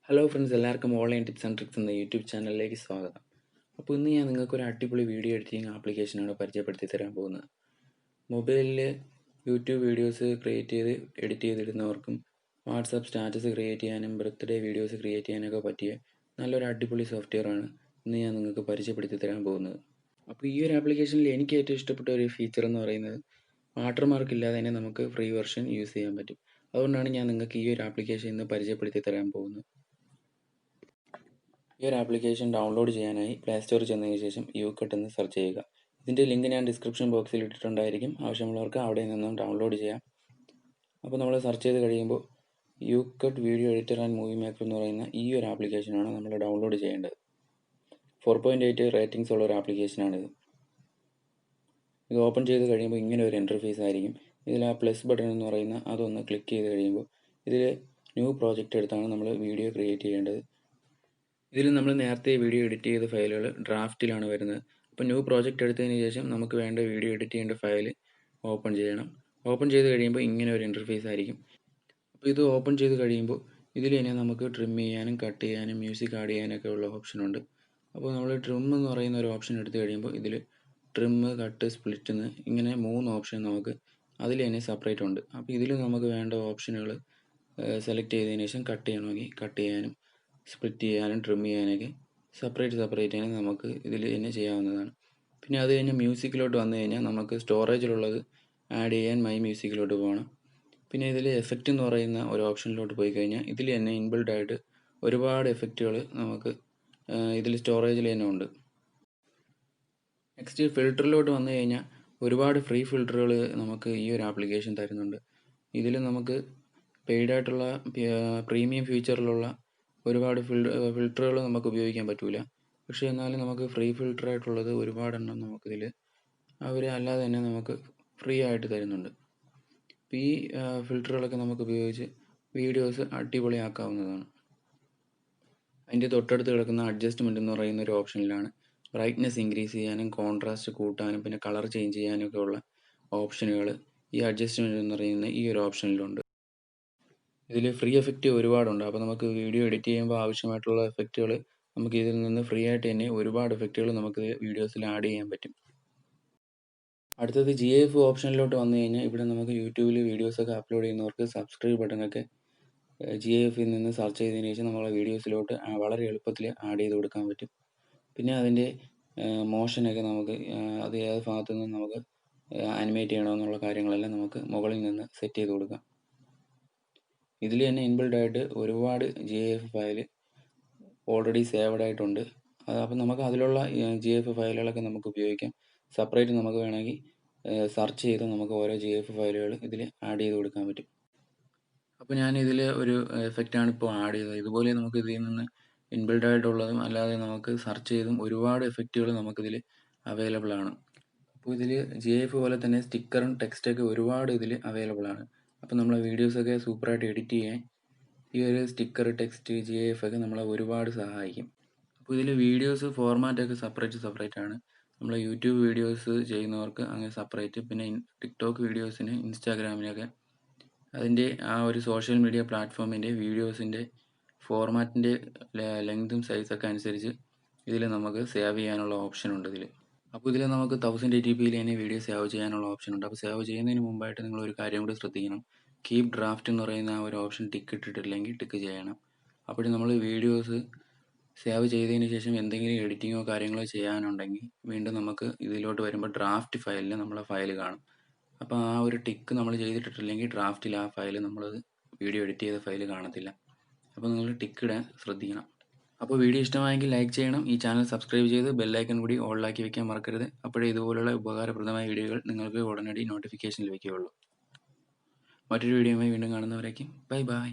Hello friends, എല്ലാവർക്കും online tips and tricks എന്ന YouTube ചാനലിലേക്ക് സ്വാഗതം. അപ്പോൾ ഇന്ന് ഞാൻ നിങ്ങൾക്ക് ഒരു അടിപൊളി വീഡിയോ എഡിറ്റിംഗ് ആപ്ലിക്കേഷനാണ് പരിചയപ്പെടുത്തി തരാൻ പോകുന്നത്. മൊബൈലിൽ യൂട്യൂബ് വീഡിയോസ് ക്രിയേറ്റ് ചെയ്ത് എഡിറ്റ് ചെയ്തിടുന്നവർക്കും വാട്സാപ്പ് സ്റ്റാറ്റസ് ക്രിയേറ്റ് ചെയ്യാനും ബർത്ത്ഡേ വീഡിയോസ് ക്രിയേറ്റ് ചെയ്യാനൊക്കെ പറ്റിയ നല്ലൊരു അടിപൊളി സോഫ്റ്റ്വെയറാണ് ഇന്ന് ഞാൻ നിങ്ങൾക്ക് പരിചയപ്പെടുത്തി തരാൻ പോകുന്നത്. അപ്പോൾ ഈ ഒരു ആപ്ലിക്കേഷനിൽ എനിക്ക് ഏറ്റവും ഇഷ്ടപ്പെട്ട ഒരു ഫീച്ചർ എന്ന് പറയുന്നത് വാട്ടർമാർക്ക് ഇല്ലാതെ തന്നെ നമുക്ക് ഫ്രീ വെർഷൻ യൂസ് ചെയ്യാൻ പറ്റും. അതുകൊണ്ടാണ് ഞാൻ നിങ്ങൾക്ക് ഈ ഒരു ആപ്ലിക്കേഷൻ ഇന്ന് പരിചയപ്പെടുത്തി തരാൻ പോകുന്നത്. ഈ ഒരു ആപ്ലിക്കേഷൻ ഡൗൺലോഡ് ചെയ്യാനായി പ്ലേ സ്റ്റോറിൽ ചെന്നതിന് ശേഷം യൂകട്ട് എന്ന് സെർച്ച് ചെയ്യുക. ഇതിൻ്റെ ലിങ്ക് ഞാൻ ഡിസ്ക്രിപ്ഷൻ ബോക്സിൽ ഇട്ടിട്ടുണ്ടായിരിക്കും. ആവശ്യമുള്ളവർക്ക് അവിടെ നിന്നും ഡൗൺലോഡ് ചെയ്യാം. അപ്പോൾ നമ്മൾ സെർച്ച് ചെയ്ത് കഴിയുമ്പോൾ YouCut video editor and movie maker എന്ന് പറയുന്ന ഈ ഒരു ആപ്ലിക്കേഷനാണ് നമ്മൾ ഡൗൺലോഡ് ചെയ്യേണ്ടത്. 4.8 റേറ്റിംഗ്സ് ഉള്ള ഒരു ആപ്ലിക്കേഷനാണിത്. ഇത് ഓപ്പൺ ചെയ്ത് കഴിയുമ്പോൾ ഇങ്ങനെ ഒരു ഇൻ്റർഫേസ് ആയിരിക്കും. ഇതിൽ ആ പ്ലസ് ബട്ടൺ എന്ന് പറയുന്ന അതൊന്ന് ക്ലിക്ക് ചെയ്ത് കഴിയുമ്പോൾ ഇതിൽ ന്യൂ പ്രോജക്റ്റ് എടുത്താണ് നമ്മൾ വീഡിയോ ക്രിയേറ്റ് ചെയ്യേണ്ടത്. ഇതിൽ നമ്മൾ നേരത്തെ വീഡിയോ എഡിറ്റ് ചെയ്ത ഫയലുകൾ ഡ്രാഫ്റ്റിലാണ് വരുന്നത്. അപ്പോൾ ന്യൂ പ്രോജക്റ്റ് എടുത്തതിന് ശേഷം നമുക്ക് വേണ്ട വീഡിയോ എഡിറ്റ് ചെയ്യേണ്ട ഫയൽ ഓപ്പൺ ചെയ്യണം. ഓപ്പൺ ചെയ്ത് കഴിയുമ്പോൾ ഇങ്ങനെ ഒരു ഇൻ്റർഫേസ് ആയിരിക്കും. അപ്പോൾ ഇത് ഓപ്പൺ ചെയ്ത് കഴിയുമ്പോൾ ഇതിൽ തന്നെ നമുക്ക് ട്രിം ചെയ്യാനും കട്ട് ചെയ്യാനും മ്യൂസിക് ആഡ് ചെയ്യാനൊക്കെ ഉള്ള ഓപ്ഷനുണ്ട്. അപ്പോൾ നമ്മൾ ട്രിം എന്ന് പറയുന്ന ഒരു ഓപ്ഷൻ എടുത്തു കഴിയുമ്പോൾ ഇതിൽ ട്രിം, കട്ട്, സ്പ്ലിറ്റ് എന്ന് ഇങ്ങനെ 3 ഓപ്ഷൻ നമുക്ക് അതിൽ തന്നെ സെപ്പറേറ്റ് ഉണ്ട്. അപ്പോൾ ഇതിൽ നമുക്ക് വേണ്ട ഓപ്ഷനുകൾ സെലക്ട് ചെയ്തതിന് ശേഷം കട്ട് ചെയ്യണമെങ്കിൽ കട്ട് ചെയ്യാനും സ്പ്ലിറ്റ് ചെയ്യാനും ട്രിം ചെയ്യാനൊക്കെ സെപ്പറേറ്റ് തന്നെ നമുക്ക് ഇതിൽ തന്നെ ചെയ്യാവുന്നതാണ്. പിന്നെ അത് കഴിഞ്ഞ് മ്യൂസിക്കിലോട്ട് വന്നു കഴിഞ്ഞാൽ നമുക്ക് സ്റ്റോറേജിലുള്ളത് ആഡ് ചെയ്യാൻ മൈ മ്യൂസിക്കിലോട്ട് പോകണം. പിന്നെ ഇതിൽ എഫക്റ്റ് എന്ന് പറയുന്ന ഒരു ഓപ്ഷനിലോട്ട് പോയി കഴിഞ്ഞാൽ ഇതിൽ തന്നെ ഇൻബിൽഡ് ആയിട്ട് ഒരുപാട് എഫക്റ്റുകൾ നമുക്ക് ഇതിൽ സ്റ്റോറേജിൽ തന്നെ ഉണ്ട്. നെക്സ്റ്റ് ഫിൽറ്ററിലോട്ട് വന്നു കഴിഞ്ഞാൽ ഒരുപാട് ഫ്രീ ഫിൽറ്ററുകൾ നമുക്ക് ഈ ഒരു ആപ്ലിക്കേഷൻ തരുന്നുണ്ട്. ഇതിൽ നമുക്ക് പെയ്ഡായിട്ടുള്ള പ്രീമിയം ഫീച്ചറിലുള്ള ഒരുപാട് ഫിൽറ്ററുകൾ നമുക്ക് ഉപയോഗിക്കാൻ പറ്റില്ല. പക്ഷേ എന്നാലും നമുക്ക് ഫ്രീ ഫിൽറ്ററായിട്ടുള്ളത് ഒരുപാടെണ്ണം നമുക്കിതിൽ അവർ അല്ലാതെ തന്നെ നമുക്ക് ഫ്രീ ആയിട്ട് തരുന്നുണ്ട്. അപ്പോൾ ഈ ഫിൽറ്ററുകളൊക്കെ നമുക്ക് ഉപയോഗിച്ച് വീഡിയോസ് അടിപൊളിയാക്കാവുന്നതാണ്. അതിൻ്റെ തൊട്ടടുത്ത് കിടക്കുന്ന അഡ്ജസ്റ്റ്മെൻറ്റ് എന്ന് പറയുന്ന ഒരു ഓപ്ഷനിലാണ് ബ്രൈറ്റ്നെസ് ഇൻക്രീസ് ചെയ്യാനും കോൺട്രാസ്റ്റ് കൂട്ടാനും പിന്നെ കളർ ചേഞ്ച് ചെയ്യാനും ഒക്കെ ഉള്ള ഓപ്ഷനുകൾ ഈ അഡ്ജസ്റ്റ്മെൻറ്റ് എന്ന് പറയുന്ന ഈ ഒരു ഓപ്ഷനിലുണ്ട്. ഇതിൽ ഫ്രീ എഫക്റ്റ് ഒരുപാടുണ്ട്. അപ്പോൾ നമുക്ക് വീഡിയോ എഡിറ്റ് ചെയ്യുമ്പോൾ ആവശ്യമായിട്ടുള്ള എഫക്റ്റുകൾ നമുക്ക് ഇതിൽ നിന്ന് ഫ്രീ ആയിട്ട് തന്നെ ഒരുപാട് എഫക്റ്റുകൾ നമുക്ക് വീഡിയോസിൽ ആഡ് ചെയ്യാൻ പറ്റും. അടുത്തത് GIF ഓപ്ഷനിലോട്ട് വന്നു കഴിഞ്ഞാൽ ഇവിടെ നമുക്ക് യൂട്യൂബിൽ വീഡിയോസൊക്കെ അപ്ലോഡ് ചെയ്യുന്നവർക്ക് സബ്സ്ക്രൈബ് ബട്ടണൊക്കെ GIFൽ നിന്ന് സെർച്ച് ചെയ്തതിന് ശേഷം നമ്മളെ വീഡിയോസിലോട്ട് വളരെ എളുപ്പത്തിൽ ആഡ് ചെയ്ത് കൊടുക്കാൻ പറ്റും. പിന്നെ അതിൻ്റെ മോഷനൊക്കെ നമുക്ക് അത് ഏത് ഭാഗത്തു നിന്ന് നമുക്ക് ആനിമേറ്റ് ചെയ്യണമെന്നുള്ള കാര്യങ്ങളെല്ലാം നമുക്ക് മുകളിൽ നിന്ന് സെറ്റ് ചെയ്ത് കൊടുക്കാം. ഇതിൽ തന്നെ ഇൻബിൽഡ് ആയിട്ട് ഒരുപാട് GIF ഫയൽ ഓൾറെഡി സേവ്ഡ് ആയിട്ടുണ്ട്. അപ്പം നമുക്ക് അതിലുള്ള GIF ഫയലുകളൊക്കെ നമുക്ക് ഉപയോഗിക്കാം. സെപ്പറേറ്റ് നമുക്ക് വേണമെങ്കിൽ സെർച്ച് ചെയ്ത് നമുക്ക് ഓരോ GIF ഫയലുകൾ ഇതിൽ ആഡ് ചെയ്ത് കൊടുക്കാൻ പറ്റും. അപ്പോൾ ഞാൻ ഇതിൽ ഒരു എഫക്റ്റാണ് ഇപ്പോൾ ആഡ് ചെയ്തത്. ഇതുപോലെ നമുക്ക് ഇതിൽ നിന്ന് ഇൻബിൽഡ് ആയിട്ടുള്ളതും അല്ലാതെ നമുക്ക് സെർച്ച് ചെയ്തും ഒരുപാട് എഫക്റ്റുകൾ നമുക്കിതിൽ അവൈലബിൾ ആണ്. അപ്പോൾ ഇതിൽ GIF പോലെ തന്നെ സ്റ്റിക്കറും ടെക്സ്റ്റൊക്കെ ഒരുപാട് ഇതിൽ അവൈലബിൾ ആണ്. അപ്പോൾ നമ്മളെ വീഡിയോസൊക്കെ സൂപ്പറായിട്ട് എഡിറ്റ് ചെയ്യാൻ ഈ ഒരു സ്റ്റിക്കർ, ടെക്സ്റ്റ്, GIF ഒക്കെ നമ്മളെ ഒരുപാട് സഹായിക്കും. അപ്പോൾ ഇതിൽ വീഡിയോസ് ഫോർമാറ്റൊക്കെ സെപ്പറേറ്റ് ആണ്. നമ്മളെ യൂട്യൂബ് വീഡിയോസ് ചെയ്യുന്നവർക്ക് അങ്ങനെ സെപ്പറേറ്റ്, പിന്നെ ടിക്ടോക്ക് വീഡിയോസിന്, ഇൻസ്റ്റാഗ്രാമിനൊക്കെ അതിൻ്റെ ആ ഒരു സോഷ്യൽ മീഡിയ പ്ലാറ്റ്ഫോമിൻ്റെ വീഡിയോസിൻ്റെ ഫോർമാറ്റിൻ്റെ ലെങ്തും സൈസൊക്കെ അനുസരിച്ച് ഇതിൽ നമുക്ക് സേവ് ചെയ്യാനുള്ള ഓപ്ഷൻ ഉണ്ട് ഇതിൽ. അപ്പോൾ ഇതിൽ നമുക്ക് 1080p തന്നെ വീഡിയോ സേവ് ചെയ്യാനുള്ള ഓപ്ഷൻ ഉണ്ട്. അപ്പോൾ സേവ് ചെയ്യുന്നതിന് മുമ്പായിട്ട് നിങ്ങൾ ഒരു കാര്യം കൂടി ശ്രദ്ധിക്കണം. കീപ് ഡ്രാഫ്റ്റ് എന്ന് പറയുന്ന ആ ഒരു ഓപ്ഷൻ ടിക്ക് ഇട്ടിട്ടില്ലെങ്കിൽ ടിക്ക് ചെയ്യണം. അപ്പോൾ നമ്മൾ വീഡിയോസ് സേവ് ചെയ്തതിന് ശേഷം എന്തെങ്കിലും എഡിറ്റിങ്ങോ കാര്യങ്ങളോ ചെയ്യാനുണ്ടെങ്കിൽ വീണ്ടും നമുക്ക് ഇതിലോട്ട് വരുമ്പോൾ ഡ്രാഫ്റ്റ് ഫയലിൽ നമ്മളെ ഫയൽ കാണും. അപ്പോൾ ആ ഒരു ടിക്ക് നമ്മൾ ചെയ്തിട്ടില്ലെങ്കിൽ ഡ്രാഫ്റ്റിൽ ആ ഫയൽ നമ്മളത് വീഡിയോ എഡിറ്റ് ചെയ്ത ഫയൽ കാണത്തില്ല. അപ്പോൾ നിങ്ങൾ ടിക്ക് ഇടാൻ ശ്രദ്ധിക്കണം. അപ്പോൾ വീഡിയോ ഇഷ്ടമായെങ്കിൽ ലൈക്ക് ചെയ്യണം. ഈ ചാനൽ സബ്സ്ക്രൈബ് ചെയ്ത് ബെല്ലൈക്കൺ കൂടി ഓളിലാക്കി വെക്കാൻ മറക്കരുത്. അപ്പോഴേ ഇതുപോലുള്ള ഉപകാരപ്രദമായ വീഡിയോകൾ നിങ്ങൾക്ക് ഉടനടി നോട്ടിഫിക്കേഷൻ ലഭിക്കുകയുള്ളൂ. മറ്റൊരു വീഡിയോയുമായി വീണ്ടും കാണുന്നവരേക്കും ബൈ ബൈ.